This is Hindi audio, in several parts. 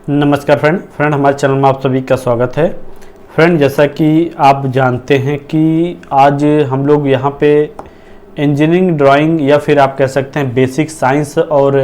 नमस्कार फ्रेंड हमारे चैनल में आप सभी का स्वागत है। फ्रेंड, जैसा कि आप जानते हैं कि आज हम लोग यहाँ पे इंजीनियरिंग ड्राइंग या फिर आप कह सकते हैं बेसिक साइंस और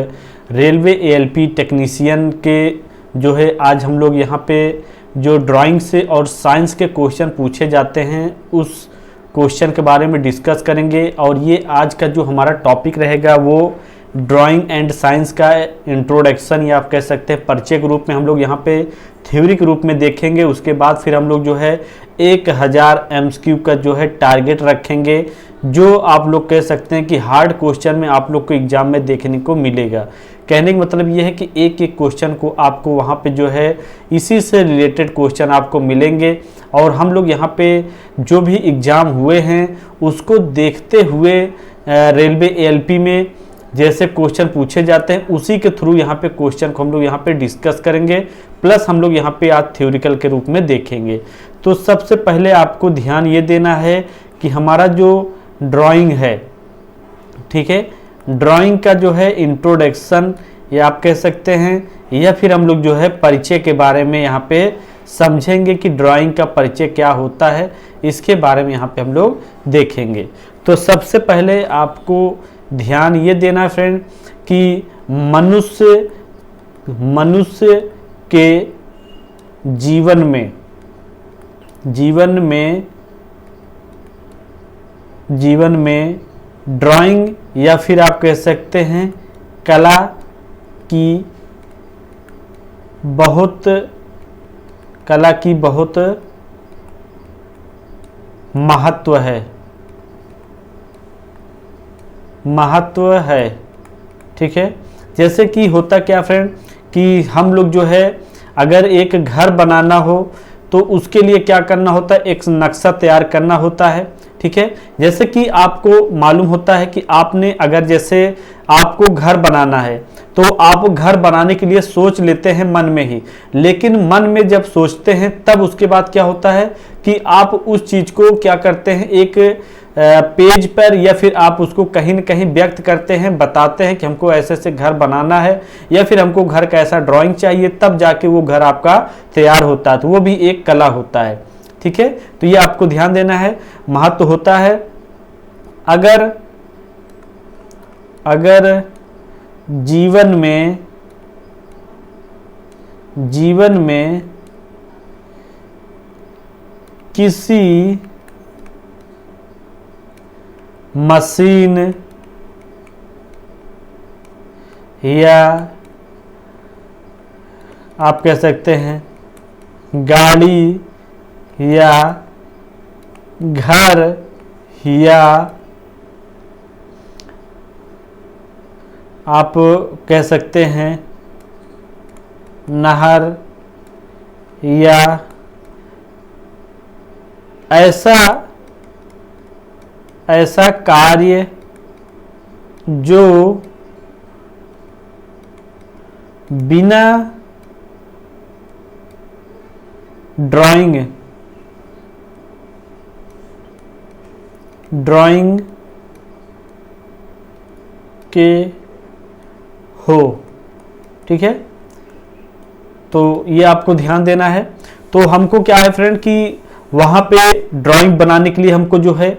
रेलवे एएलपी टेक्नीशियन के जो है आज हम लोग यहाँ पे जो ड्राइंग से और साइंस के क्वेश्चन पूछे जाते हैं उस क्वेश्चन के बारे में डिस्कस करेंगे। और ये आज का जो हमारा टॉपिक रहेगा वो ड्राइंग एंड साइंस का इंट्रोडक्शन या आप कह सकते हैं परिचय के रूप में हम लोग यहाँ पे थ्योरी के रूप में देखेंगे। उसके बाद फिर हम लोग जो है 1000 एमसीक्यू का जो है टारगेट रखेंगे, जो आप लोग कह सकते हैं कि हार्ड क्वेश्चन में आप लोग को एग्जाम में देखने को मिलेगा। कहने का मतलब ये है कि एक एक क्वेश्चन को आपको वहाँ पे जो है इसी से रिलेटेड क्वेश्चन आपको मिलेंगे। और हम लोग यहाँ पे जो भी एग्ज़ाम हुए हैं उसको देखते हुए रेलवे एएलपी में जैसे क्वेश्चन पूछे जाते हैं उसी के थ्रू यहाँ पे क्वेश्चन को हम लोग यहाँ पे डिस्कस करेंगे, प्लस हम लोग यहाँ पे आज थ्योरिकल के रूप में देखेंगे। तो सबसे पहले आपको ध्यान ये देना है कि हमारा जो ड्राइंग है, ठीक है, ड्राइंग का जो है इंट्रोडक्शन या आप कह सकते हैं या फिर हम लोग जो है परिचय के बारे में यहाँ पे समझेंगे कि ड्राइंग का परिचय क्या होता है, इसके बारे में यहाँ पे हम लोग देखेंगे। तो सबसे पहले आपको ध्यान ये देना फ्रेंड कि मनुष्य के जीवन में ड्राइंग या फिर आप कह सकते हैं कला की बहुत महत्व है, ठीक है। जैसे कि होता क्या फ्रेंड कि हम लोग जो है अगर एक घर बनाना हो तो उसके लिए क्या करना होता है, एक नक्शा तैयार करना होता है, ठीक है। जैसे कि आपको मालूम होता है कि आपने अगर जैसे आपको घर बनाना है तो आप घर बनाने के लिए सोच लेते हैं मन में ही, लेकिन मन में जब सोचते हैं तब उसके बाद क्या होता है कि आप उस चीज़ को क्या करते हैं, एक पेज पर या फिर आप उसको कहीं न कहीं व्यक्त करते हैं, बताते हैं कि हमको ऐसे ऐसे घर बनाना है या फिर हमको घर का ऐसा ड्राइंग चाहिए, तब जाके वो घर आपका तैयार होता है। तो वो भी एक कला होता है, ठीक है। तो ये आपको ध्यान देना है, महत्व होता है। अगर जीवन में किसी मशीन या आप कह सकते हैं गाड़ी या घर या आप कह सकते हैं नहर या ऐसा कार्य जो बिना ड्राइंग के हो, ठीक है। तो ये आपको ध्यान देना है। तो हमको क्या है फ्रेंड कि वहाँ पे ड्राइंग बनाने के लिए हमको जो है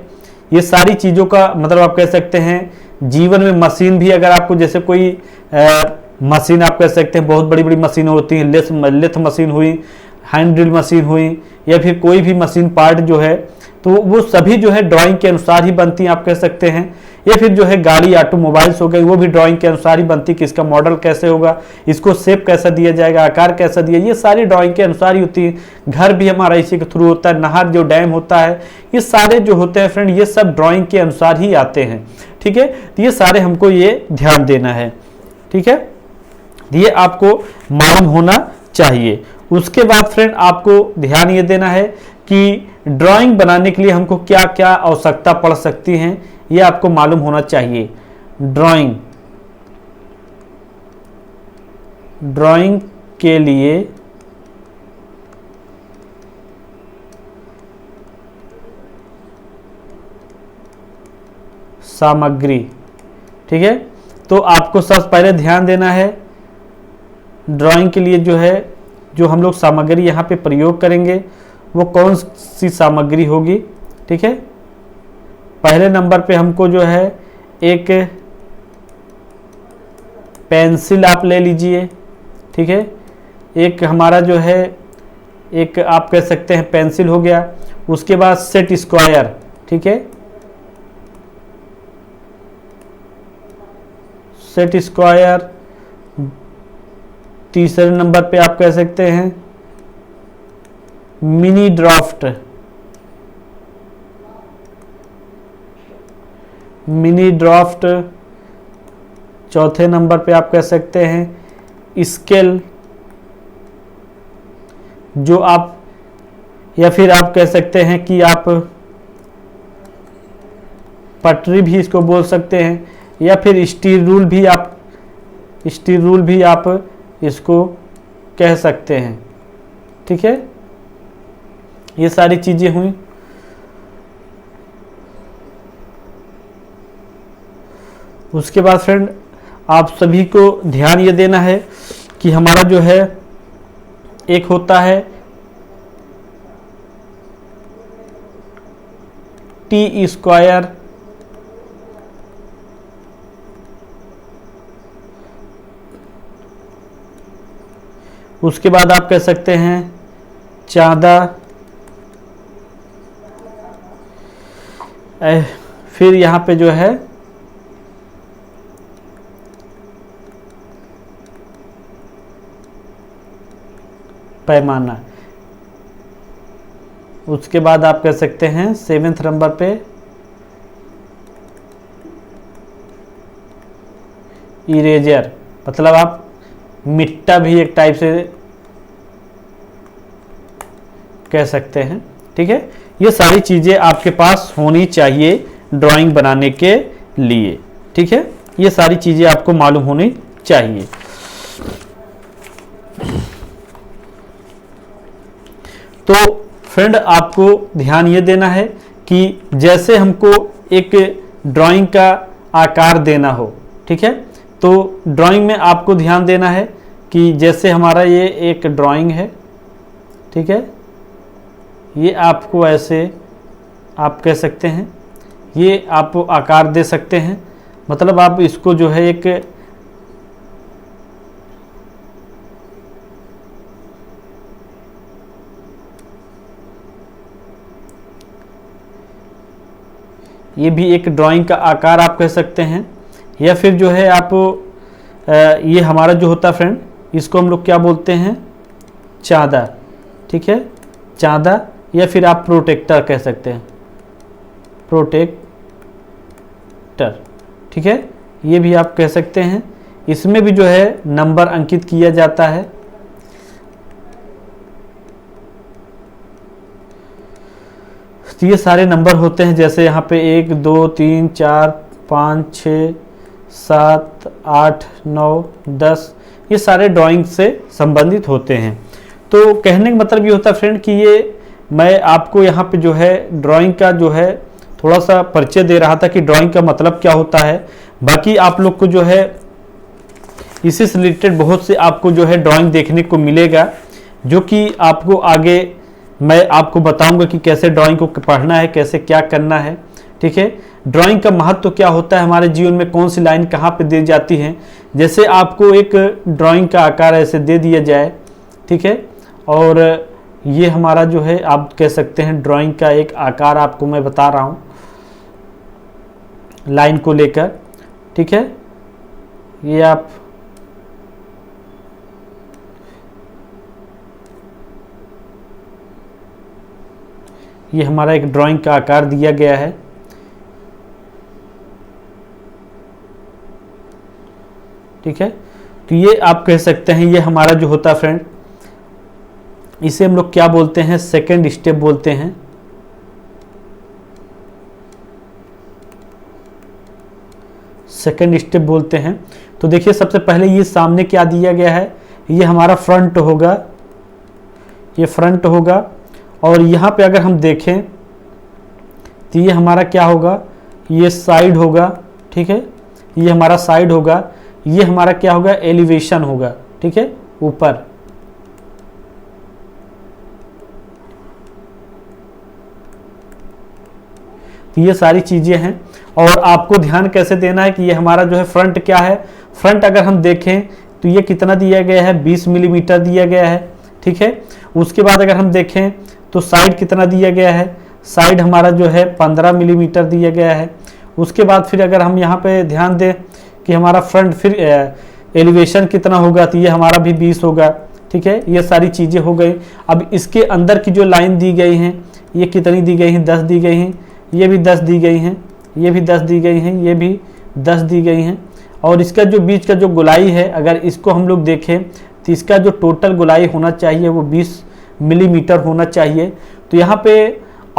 ये सारी चीज़ों का मतलब आप कह सकते हैं जीवन में मशीन भी अगर आपको जैसे कोई मशीन आप कह सकते हैं बहुत बड़ी बड़ी मशीन होती हैं, लेथ मशीन हुई, हैंड ड्रिल मशीन हुई या फिर कोई भी मशीन पार्ट जो है तो वो सभी जो है ड्राइंग के अनुसार ही बनती हैं आप कह सकते हैं। या फिर जो है गाड़ी ऑटोमोबाइल्स हो गई वो भी ड्राइंग के अनुसार ही बनती है कि इसका मॉडल कैसे होगा, इसको शेप कैसा दिया जाएगा, आकार कैसा दिया, ये सारी ड्राइंग के अनुसार ही होती है। घर भी हमारा इसी के थ्रू होता है, नहर जो डैम होता है, ये सारे जो होते हैं फ्रेंड ये सब ड्राइंग के अनुसार ही आते हैं, ठीक है। तो ये सारे हमको ये ध्यान देना है, ठीक है, ये आपको मालूम होना चाहिए। उसके बाद फ्रेंड आपको ध्यान ये देना है कि ड्राइंग बनाने के लिए हमको क्या क्या आवश्यकता पड़ सकती हैं, ये आपको मालूम होना चाहिए। ड्राइंग के लिए सामग्री, ठीक है। तो आपको सबसे पहले ध्यान देना है ड्राइंग के लिए जो है जो हम लोग सामग्री यहाँ पे प्रयोग करेंगे वो कौन सी सामग्री होगी। ठीक है, पहले नंबर पे हमको जो है एक पेंसिल आप ले लीजिए। ठीक है, एक हमारा जो है एक आप कह सकते हैं पेंसिल हो गया। उसके बाद सेट स्क्वायर। ठीक है, सेट स्क्वायर। तीसरे नंबर पे आप कह सकते हैं मिनी ड्राफ्ट। Mini draft. चौथे नंबर पे आप कह सकते हैं स्केल, जो आप या फिर आप कह सकते हैं कि आप पटरी भी इसको बोल सकते हैं, या फिर स्टील रूल भी आप इसको कह सकते हैं। ठीक है, ये सारी चीजें हुई। उसके बाद फ्रेंड आप सभी को ध्यान ये देना है कि हमारा जो है एक होता है टी स्क्वायर, उसके बाद आप कह सकते हैं चांदा, फिर यहाँ पे जो है पैमाना। उसके बाद आप कह सकते हैं 7वें नंबर पे इरेजर, मतलब आप मिट्टा भी एक टाइप से कह सकते हैं। ठीक है, ये सारी चीजें आपके पास होनी चाहिए ड्राइंग बनाने के लिए। ठीक है, ये सारी चीजें आपको मालूम होनी चाहिए। तो फ्रेंड आपको ध्यान ये देना है कि जैसे हमको एक ड्राइंग का आकार देना हो, ठीक है, तो ड्राइंग में आपको ध्यान देना है कि जैसे हमारा ये एक ड्राइंग है। ठीक है, ये आपको ऐसे आप कह सकते हैं, ये आप आकार दे सकते हैं, मतलब आप इसको जो है एक ये भी एक ड्राइंग का आकार आप कह सकते हैं। या फिर जो है आप ये हमारा जो होता है फ्रेंड, इसको हम लोग क्या बोलते हैं, चांदा। ठीक है, चांदा, या फिर आप प्रोटेक्टर कह सकते हैं, प्रोटेक्टर। ठीक है, ये भी आप कह सकते हैं। इसमें भी जो है नंबर अंकित किया जाता है। तो ये सारे नंबर होते हैं, जैसे यहाँ पे 1 2 3 4 5 6 7 8 9 10, ये सारे ड्राइंग से संबंधित होते हैं। तो कहने का मतलब ये होता है फ्रेंड कि ये मैं आपको यहाँ पे जो है ड्राइंग का जो है थोड़ा सा परिचय दे रहा था कि ड्राइंग का मतलब क्या होता है। बाकी आप लोग को जो है इसी से रिलेटेड बहुत से आपको जो है ड्राइंग देखने को मिलेगा, जो कि आपको आगे मैं आपको बताऊंगा कि कैसे ड्राइंग को पढ़ना है, कैसे क्या करना है। ठीक है, ड्राइंग का महत्व क्या होता है हमारे जीवन में, कौन सी लाइन कहाँ पे दी जाती है। जैसे आपको एक ड्राइंग का आकार ऐसे दे दिया जाए, ठीक है, और ये हमारा जो है आप कह सकते हैं ड्राइंग का एक आकार आपको मैं बता रहा हूँ लाइन को लेकर। ठीक है, ये आप ये हमारा एक ड्राइंग का आकार दिया गया है। ठीक है, तो ये आप कह सकते हैं ये हमारा जो होता है फ्रेंड, इसे हम लोग क्या बोलते हैं, सेकंड स्टेप बोलते हैं। सेकंड स्टेप बोलते हैं। तो देखिए सबसे पहले ये सामने क्या दिया गया है, ये हमारा फ्रंट होगा, ये फ्रंट होगा। और यहाँ पे अगर हम देखें तो ये हमारा क्या होगा, ये साइड होगा। ठीक है, ये हमारा साइड होगा। ये हमारा क्या होगा, एलिवेशन होगा। ठीक है, ऊपर तो ये सारी चीज़ें हैं। और आपको ध्यान कैसे देना है कि ये हमारा जो है फ्रंट क्या है, फ्रंट अगर हम देखें तो ये कितना दिया गया है, 20 मिलीमीटर दिया गया है, ठीक है। उसके बाद अगर हम देखें तो साइड कितना दिया गया है, साइड हमारा जो है 15 मिलीमीटर दिया गया है। उसके बाद फिर अगर हम यहाँ पे ध्यान दें कि हमारा फ्रंट फिर एलिवेशन कितना होगा, तो ये हमारा भी 20 होगा, ठीक है। ये सारी चीज़ें हो गई। अब इसके अंदर की जो लाइन दी गई हैं ये कितनी दी गई हैं, 10 दी गई हैं, ये भी 10 दी गई हैं, ये भी 10 दी गई हैं, ये भी 10 दी गई हैं। और इसका जो बीच का जो गोलाई है, अगर इसको हम लोग देखें तो इसका जो टोटल गोलाई होना चाहिए वो 20 मिलीमीटर होना चाहिए। तो यहाँ पे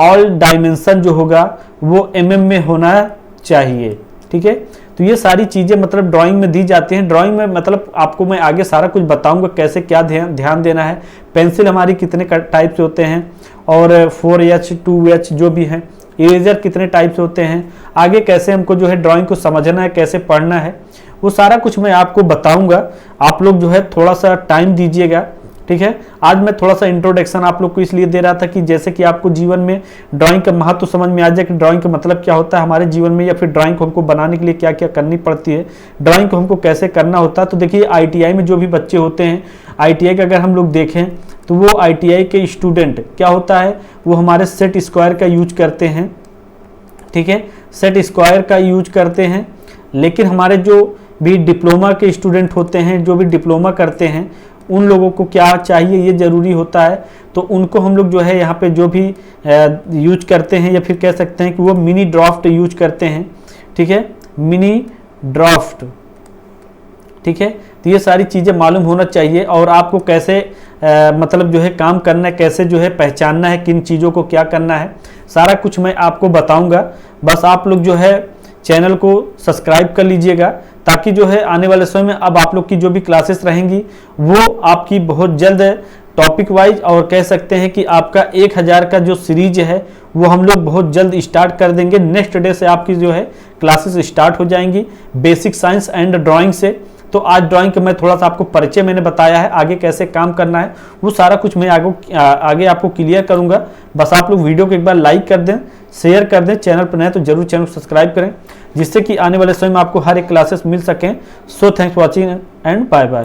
ऑल डायमेंशन जो होगा वो mm में होना चाहिए, ठीक है। तो ये सारी चीज़ें मतलब ड्राइंग में दी जाती हैं। ड्राइंग में मतलब आपको मैं आगे सारा कुछ बताऊंगा कैसे क्या ध्यान देना है। पेंसिल हमारी कितने टाइप से होते हैं और 4H 2H जो भी हैं, इरेजर कितने टाइप से होते हैं, आगे कैसे हमको जो है ड्राइंग को समझना है, कैसे पढ़ना है, वो सारा कुछ मैं आपको बताऊंगा। आप लोग जो है थोड़ा सा टाइम दीजिएगा, ठीक है। आज मैं थोड़ा सा इंट्रोडक्शन आप लोग को इसलिए दे रहा था कि जैसे कि आपको जीवन में ड्राइंग का महत्व समझ में आ जाए कि ड्राइंग का मतलब क्या होता है हमारे जीवन में, या फिर ड्राइंग को हमको बनाने के लिए क्या क्या करनी पड़ती है, ड्राइंग को हमको कैसे करना होता है। तो देखिए ITI में जो भी बच्चे होते हैं, ITI का अगर हम लोग देखें तो वो ITI के स्टूडेंट क्या होता है, वो हमारे सेट स्क्वायर का यूज करते हैं, ठीक है, सेट स्क्वायर का यूज करते हैं। लेकिन हमारे जो भी डिप्लोमा के स्टूडेंट होते हैं, जो भी डिप्लोमा करते हैं, उन लोगों को क्या चाहिए, ये ज़रूरी होता है। तो उनको हम लोग जो है यहाँ पे जो भी यूज करते हैं, या फिर कह सकते हैं कि वो मिनी ड्राफ्ट यूज करते हैं, ठीक है, मिनी ड्राफ्ट, ठीक है। तो ये सारी चीज़ें मालूम होना चाहिए। और आपको कैसे मतलब जो है काम करना है, कैसे जो है पहचानना है, किन चीज़ों को क्या करना है, सारा कुछ मैं आपको बताऊंगा। बस आप लोग जो है चैनल को सब्सक्राइब कर लीजिएगा, ताकि जो है आने वाले समय में अब आप लोग की जो भी क्लासेस रहेंगी वो आपकी बहुत जल्द टॉपिक वाइज, और कह सकते हैं कि आपका 1000 का जो सीरीज है वो हम लोग बहुत जल्द स्टार्ट कर देंगे। नेक्स्ट डे से आपकी जो है क्लासेस स्टार्ट हो जाएंगी बेसिक साइंस एंड ड्राइंग से। तो आज ड्राइंग का मैं थोड़ा सा आपको परिचय मैंने बताया है, आगे कैसे काम करना है वो सारा कुछ मैं आगे आपको क्लियर करूंगा। बस आप लोग वीडियो को एक बार लाइक कर दें, शेयर कर दें, चैनल पर नए तो जरूर चैनल को सब्सक्राइब करें, जिससे कि आने वाले समय में आपको हर एक क्लासेस मिल सकें। So thanks for watching and bye bye.